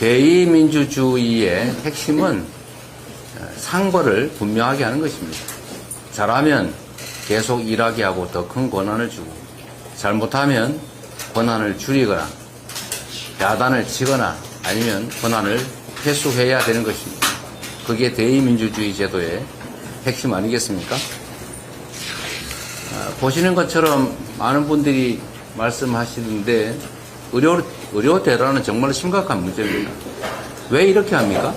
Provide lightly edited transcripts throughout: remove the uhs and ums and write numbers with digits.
대의민주주의의 핵심은 상벌을 분명하게 하는 것입니다. 잘하면 계속 일하게 하고 더 큰 권한을 주고, 잘못하면 권한을 줄이거나 야단을 치거나 아니면 권한을 회수해야 되는 것입니다. 그게 대의민주주의 제도의 핵심 아니겠습니까? 보시는 것처럼 많은 분들이 말씀하시는데 의료 대란은 정말 심각한 문제입니다. 왜 이렇게 합니까?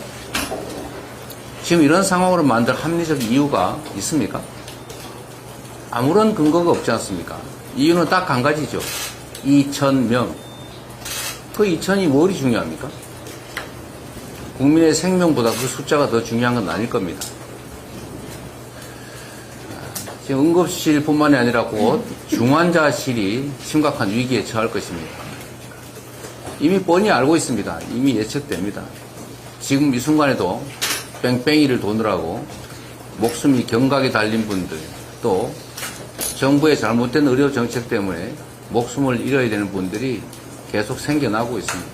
지금 이런 상황으로 만들 합리적 이유가 있습니까? 아무런 근거가 없지 않습니까? 이유는 딱 한 가지죠. 2,000명. 그 2,000이 뭘이 중요합니까? 국민의 생명보다 그 숫자가 더 중요한 건 아닐 겁니다. 지금 응급실뿐만이 아니라 곧 중환자실이 심각한 위기에 처할 것입니다. 이미 뻔히 알고 있습니다. 이미 예측됩니다. 지금 이 순간에도 뺑뺑이를 도느라고 목숨이 경각에 달린 분들, 또 정부의 잘못된 의료 정책 때문에 목숨을 잃어야 되는 분들이 계속 생겨나고 있습니다.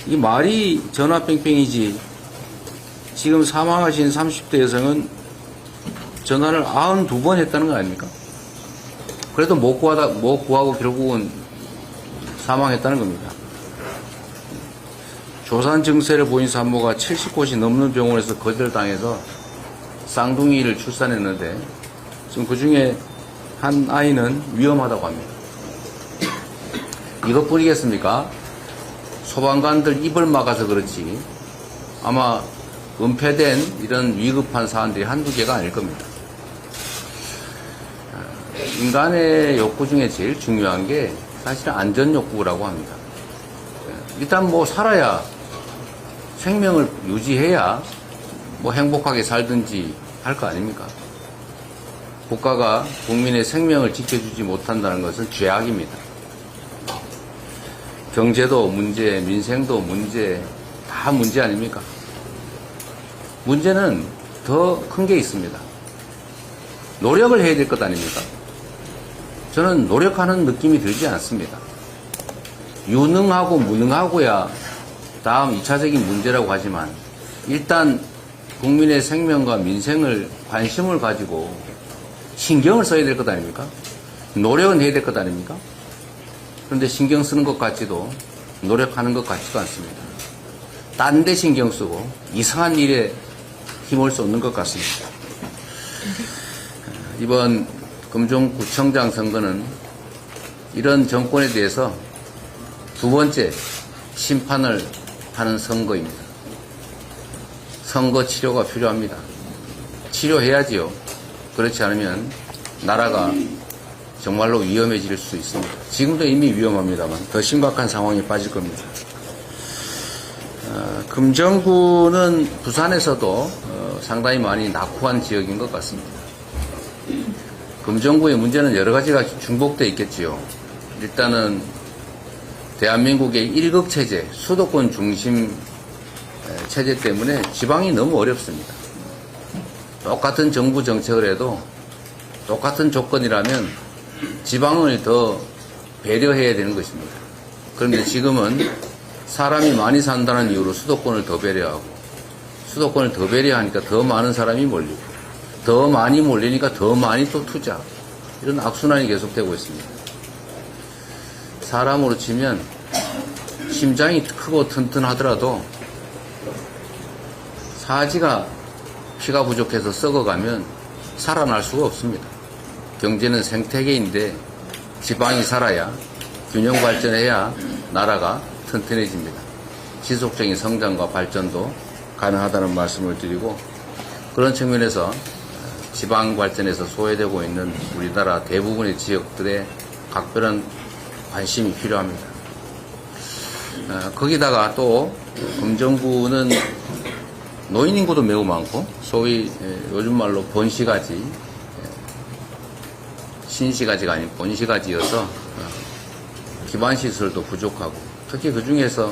이 말이 전화 뺑뺑이지, 지금 사망하신 30대 여성은 전화를 92번 했다는 거 아닙니까? 그래도 못 구하고 결국은 사망했다는 겁니다. 조산 증세를 보인 산모가 70곳이 넘는 병원에서 거절당해서 쌍둥이를 출산했는데 지금 그 중에 한 아이는 위험하다고 합니다. 이것뿐이겠습니까? 소방관들 입을 막아서 그렇지 아마 은폐된 이런 위급한 사안들이 한두 개가 아닐 겁니다. 인간의 욕구 중에 제일 중요한 게 사실 안전 욕구라고 합니다. 일단 뭐 살아야, 생명을 유지해야 뭐 행복하게 살든지 할 거 아닙니까? 국가가 국민의 생명을 지켜주지 못한다는 것은 죄악입니다. 경제도 문제, 민생도 문제, 다 문제 아닙니까? 문제는 더 큰 게 있습니다. 노력을 해야 될 것 아닙니까? 저는 노력하는 느낌이 들지 않습니다. 유능하고 무능하고야 다음 2차적인 문제라고 하지만 일단 국민의 생명과 민생을 관심을 가지고 신경을 써야 될 것 아닙니까? 노력은 해야 될 것 아닙니까? 그런데 신경 쓰는 것 같지도 노력하는 것 같지도 않습니다. 딴 데 신경 쓰고 이상한 일에 힘을 쏟는 것 같습니다. 이번 금종구청장 선거는 이런 정권에 대해서 두 번째 심판을 하는 선거입니다. 선거 치료가 필요합니다. 치료해야지요. 그렇지 않으면 나라가 정말로 위험해질 수 있습니다. 지금도 이미 위험합니다만 더 심각한 상황에 빠질 겁니다. 금정구는 부산에서도 상당히 많이 낙후한 지역인 것 같습니다. 금정구의 문제는 여러 가지가 중복되어 있겠지요. 일단은 대한민국의 일극체제, 수도권 중심 체제 때문에 지방이 너무 어렵습니다. 똑같은 정부 정책을 해도 똑같은 조건이라면 지방을 더 배려해야 되는 것입니다. 그런데 지금은 사람이 많이 산다는 이유로 수도권을 더 배려하고, 수도권을 더 배려하니까 더 많은 사람이 몰리고, 더 많이 몰리니까 더 많이 또 투자, 이런 악순환이 계속되고 있습니다. 사람으로 치면 심장이 크고 튼튼하더라도 사지가 피가 부족해서 썩어가면 살아날 수가 없습니다. 경제는 생태계인데 지방이 살아야, 균형 발전해야 나라가 튼튼해집니다. 지속적인 성장과 발전도 가능하다는 말씀을 드리고, 그런 측면에서 지방 발전에서 소외되고 있는 우리나라 대부분의 지역들의 각별한 관심이 필요합니다. 거기다가 또 금정구는 노인 인구도 매우 많고, 소위 요즘 말로 본시가지, 신시가지가 아닌 본시가지여서 기반시설도 부족하고, 특히 그 중에서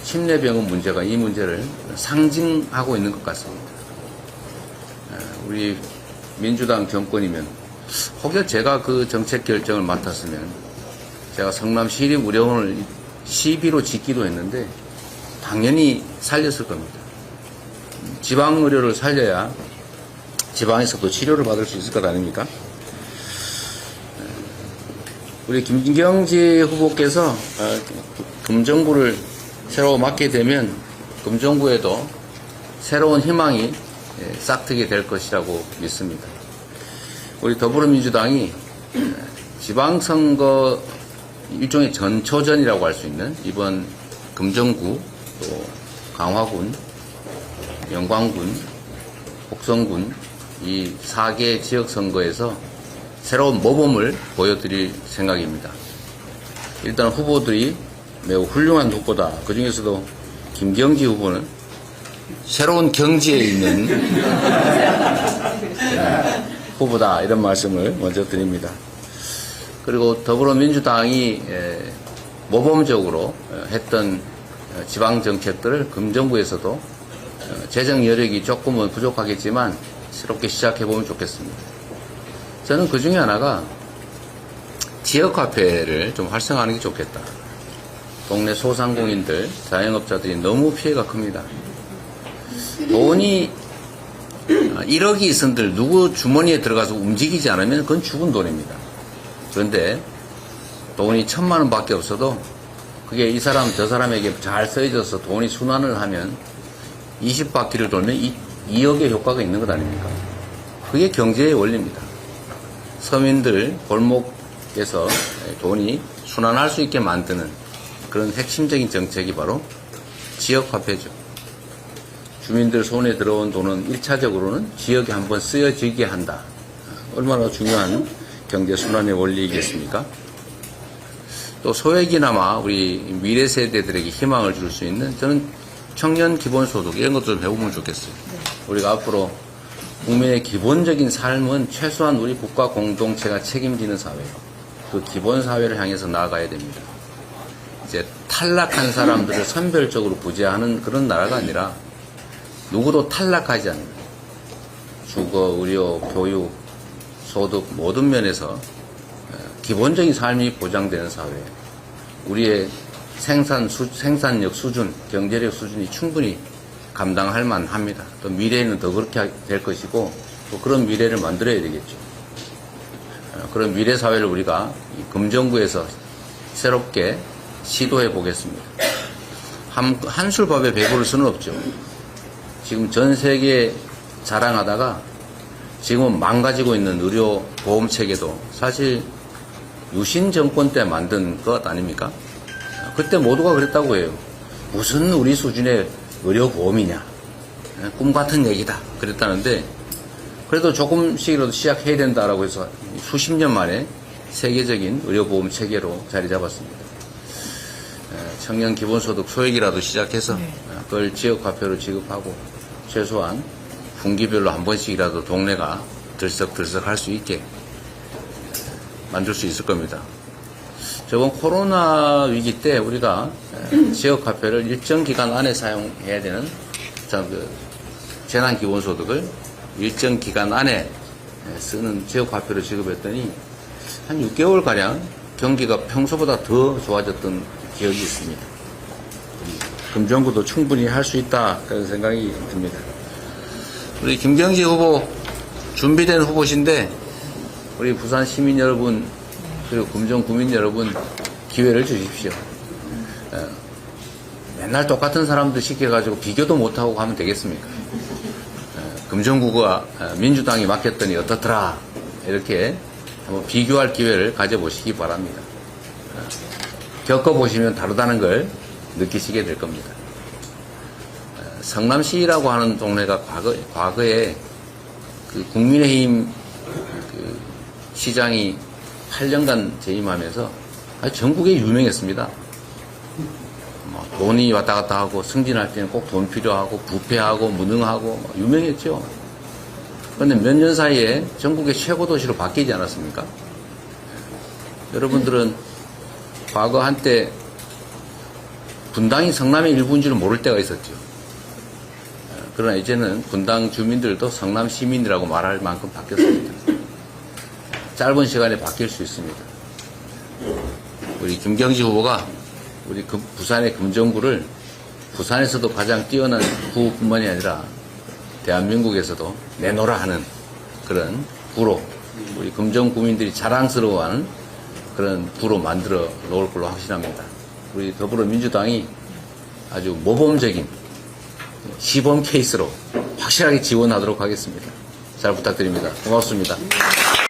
심내병원 문제가 이 문제를 상징하고 있는 것 같습니다. 우리 민주당 정권이면, 혹여 제가 그 정책 결정을 맡았으면 제가 성남 시립의료원을 시비로 짓기도 했는데 당연히 살렸을 겁니다. 지방 의료를 살려야 지방에서도 치료를 받을 수 있을 것 아닙니까? 우리 김경지 후보께서 금정구를 새로 맡게 되면 금정구에도 새로운 희망이 싹트게 될 것이라고 믿습니다. 우리 더불어민주당이 지방선거 일종의 전초전이라고 할 수 있는 이번 금정구, 또 강화군, 영광군, 곡성군 이 4개 지역선거에서 새로운 모범을 보여드릴 생각입니다. 일단 후보들이 매우 훌륭한 후보다. 그 중에서도 김경지 후보는 새로운 경지에 있는 후보다. 이런 말씀을 먼저 드립니다. 그리고 더불어민주당이 모범적으로 했던 지방정책들을 금정구에서도 재정 여력이 조금은 부족하겠지만 새롭게 시작해보면 좋겠습니다. 저는 그 중에 하나가 지역화폐를 좀 활성화하는 게 좋겠다. 동네 소상공인들, 자영업자들이 너무 피해가 큽니다. 돈이 1억이 있은들 누구 주머니에 들어가서 움직이지 않으면 그건 죽은 돈입니다. 그런데 돈이 1,000만 원밖에 없어도 그게 이 사람 저 사람에게 잘 쓰여져서 돈이 순환을 하면 20바퀴를 돌면 2억의 효과가 있는 것 아닙니까? 그게 경제의 원리입니다. 서민들 골목에서 돈이 순환할 수 있게 만드는 그런 핵심적인 정책이 바로 지역화폐죠. 주민들 손에 들어온 돈은 1차적으로는 지역에 한번 쓰여지게 한다. 얼마나 중요한 경제 순환의 원리이겠습니까? 또 소액이나마 우리 미래 세대들에게 희망을 줄 수 있는 저는 청년 기본소득 이런 것도 좀 해보면 좋겠어요. 우리가 앞으로 국민의 기본적인 삶은 최소한 우리 국가 공동체가 책임지는 사회, 그 기본 사회를 향해서 나아가야 됩니다. 이제 탈락한 사람들을 선별적으로 부재하는 그런 나라가 아니라 누구도 탈락하지 않는 주거, 의료, 교육, 소득 모든 면에서 기본적인 삶이 보장되는 사회, 우리의 생산력 수준, 경제력 수준이 충분히 감당할 만합니다. 또 미래에는 더 그렇게 될 것이고 또 그런 미래를 만들어야 되겠죠. 그런 미래 사회를 우리가 금정구에서 새롭게 시도해 보겠습니다. 한술밥에 배부를 수는 없죠. 지금 전 세계에 자랑하다가 지금은 망가지고 있는 의료 보험 체계도 사실 유신 정권 때 만든 것 아닙니까? 그때 모두가 그랬다고 해요. 무슨 우리 수준의 의료보험이냐. 꿈 같은 얘기다. 그랬다는데 그래도 조금씩이라도 시작해야 된다라고 해서 수십 년 만에 세계적인 의료보험 체계로 자리 잡았습니다. 청년 기본소득 소액이라도 시작해서 그걸 지역화폐로 지급하고 최소한 분기별로 한 번씩이라도 동네가 들썩들썩 할 수 있게 만들 수 있을 겁니다. 저번 코로나 위기 때 우리가 지역화폐를 일정 기간 안에 사용해야 되는 재난기본소득을 일정 기간 안에 쓰는 지역화폐로 지급했더니 한 6개월가량 경기가 평소보다 더 좋아졌던 기억이 있습니다. 금정구도 충분히 할 수 있다 그런 생각이 듭니다. 우리 김경지 후보 준비된 후보신데 우리 부산 시민 여러분 그리고 금정 구민 여러분 기회를 주십시오. 맨날 똑같은 사람들 시켜가지고 비교도 못하고 가면 되겠습니까? 금정구가 민주당이 맡겼더니 어떻더라 이렇게 한번 비교할 기회를 가져보시기 바랍니다. 겪어보시면 다르다는 걸 느끼시게 될 겁니다. 성남시라고 하는 동네가 과거에 그 국민의힘 그 시장이 8년간 재임하면서 아주 전국에 유명했습니다. 돈이 왔다 갔다 하고 승진할 때는 꼭 돈 필요하고 부패하고 무능하고 유명했죠. 그런데 몇 년 사이에 전국의 최고 도시로 바뀌지 않았습니까? 여러분들은 과거 한때 분당이 성남의 일부인 줄 모를 때가 있었죠. 그러나 이제는 분당 주민들도 성남 시민이라고 말할 만큼 바뀌었습니다. 짧은 시간에 바뀔 수 있습니다. 우리 김경지 후보가 우리 부산의 금정구를 부산에서도 가장 뛰어난 구뿐만이 아니라 대한민국에서도 내노라 하는 그런 구로, 우리 금정 구민들이 자랑스러워하는 그런 구로 만들어 놓을 걸로 확신합니다. 우리 더불어민주당이 아주 모범적인 시범 케이스로 확실하게 지원하도록 하겠습니다. 잘 부탁드립니다. 고맙습니다.